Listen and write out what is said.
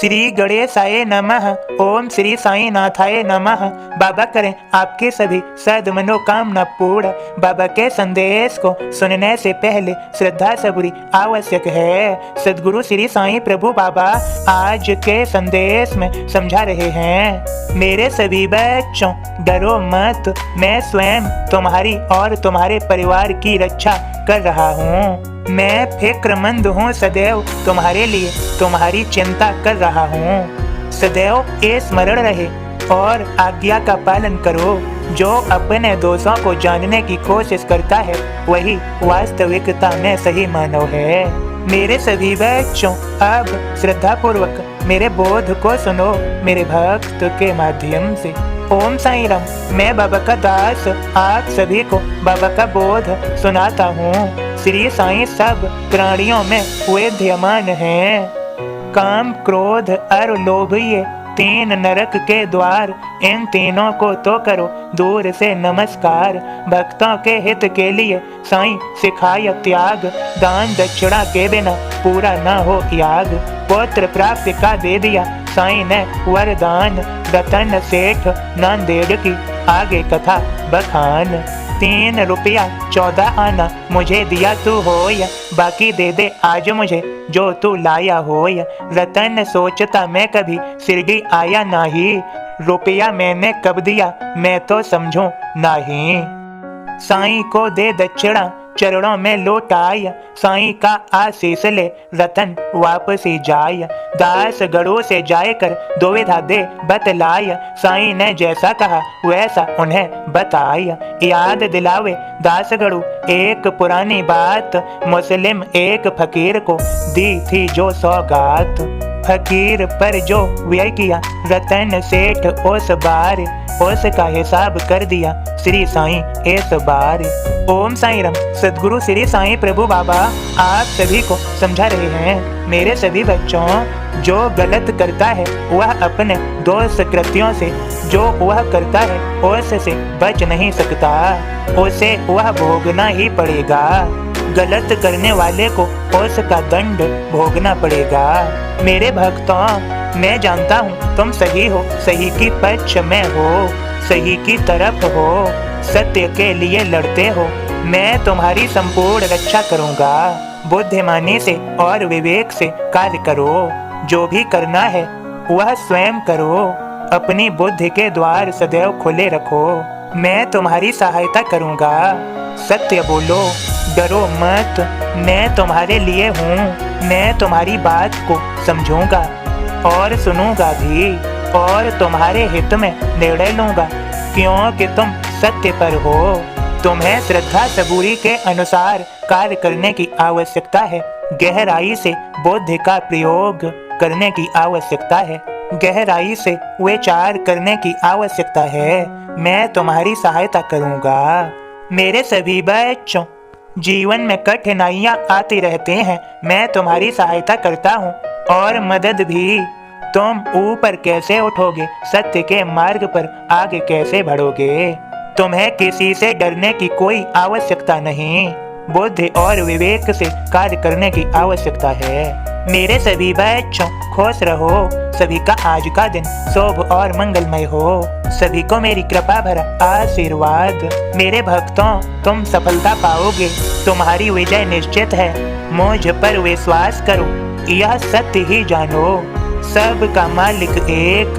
श्री गणेशाय नमः। ओम श्री साई नाथाय नमः। बाबा करें आपके सभी सद मनोकामना पूर्ण। बाबा के संदेश को सुनने से पहले श्रद्धा सबूरी आवश्यक है। सदगुरु श्री साई प्रभु बाबा आज के संदेश में समझा रहे हैं, मेरे सभी बच्चों डरो मत, मैं स्वयं तुम्हारी और तुम्हारे परिवार की रक्षा कर रहा हूँ। मैं फिक्रमंद हूँ, सदैव तुम्हारे लिए तुम्हारी चिंता कर रहा हूँ। सदैव ये स्मरण रहे और आज्ञा का पालन करो। जो अपने दोषों को जानने की कोशिश करता है वही वास्तविकता में सही मानव है। मेरे सभी बच्चों अब श्रद्धा पूर्वक मेरे बोध को सुनो मेरे भक्त के माध्यम से। ओम साई राम। मैं बाबा का दास आप सभी को बाबा का बोध सुनाता हूँ। श्री साई सब प्राणियों में विद्यमान हैं। काम, क्रोध और लोभ ये तीन नरक के द्वार, इन तीनों को तो करो दूर से नमस्कार। भक्तों के हित के लिए साईं सिखाय त्याग, दान दक्षिणा के बिना पूरा न हो याग। पुत्र प्राप्ति का दे दिया साईं ने वरदान, रतन सेठ नांदेड़ की आगे कथा बखान। 3 रुपया 14 आना मुझे दिया तू होय, बाकी दे दे आज मुझे जो तू लाया होय। रतन सोचता मैं कभी शिरडी आया नहीं, रुपया मैंने कब दिया मैं तो समझूं नहीं। साईं को दे दक्षिणा चरणों में लौटाय, साईं का आशीष ले रतन वापसी जाय। दास गढ़ों से जाए कर दुविधा दे बतलाय, साईं ने जैसा कहा वैसा उन्हें बताय। याद दिलावे दास गढ़ू एक पुरानी बात, मुस्लिम एक फकीर को दी थी जो सौगात। फकीर पर जो व्यय किया रतन सेठ उस बार, उसका हिसाब कर दिया श्री साईं इस बार। ओम साई राम। सदगुरु श्री साईं प्रभु बाबा आप सभी को समझा रहे हैं, मेरे सभी बच्चों जो गलत करता है वह अपने दोष कृत्यों से जो वह करता है उससे बच नहीं सकता, उसे वह भोगना ही पड़ेगा। गलत करने वाले को उसका दंड भोगना पड़ेगा। मेरे भक्तों मैं जानता हूँ तुम सही हो, सही की पक्ष में हो, सही की तरफ हो, सत्य के लिए लड़ते हो। मैं तुम्हारी संपूर्ण रक्षा करूँगा। बुद्धिमानी से और विवेक से कार्य करो, जो भी करना है वह स्वयं करो। अपनी बुद्धि के द्वार सदैव खुले रखो, मैं तुम्हारी सहायता करूँगा। सत्य बोलो, डरो मत, मैं तुम्हारे लिए हूँ। मैं तुम्हारी बात को समझूंगा और सुनूंगा भी, और तुम्हारे हित में निर्णय लूंगा, क्योंकि तुम सत्य पर हो। तुम्हें श्रद्धा सबूरी के अनुसार कार्य करने की आवश्यकता है। गहराई से बुद्धि का प्रयोग करने की आवश्यकता है, गहराई से विचार करने की आवश्यकता है। मैं तुम्हारी सहायता करूंगा। मेरे सभी बच्चों जीवन में कठिनाइयाँ आती रहती हैं, मैं तुम्हारी सहायता करता हूँ और मदद भी। तुम ऊपर कैसे उठोगे, सत्य के मार्ग पर आगे कैसे बढ़ोगे। तुम्हें किसी से डरने की कोई आवश्यकता नहीं, बुद्धि और विवेक से कार्य करने की आवश्यकता है। मेरे सभी बच्चों खुश रहो, सभी का आज का दिन शुभ और मंगलमय हो। सभी को मेरी कृपा भरा आशीर्वाद। मेरे भक्तों तुम सफलता पाओगे, तुम्हारी विजय निश्चित है। मुझ पर विश्वास करो, यह सत्य ही जानो। सब का मालिक एक,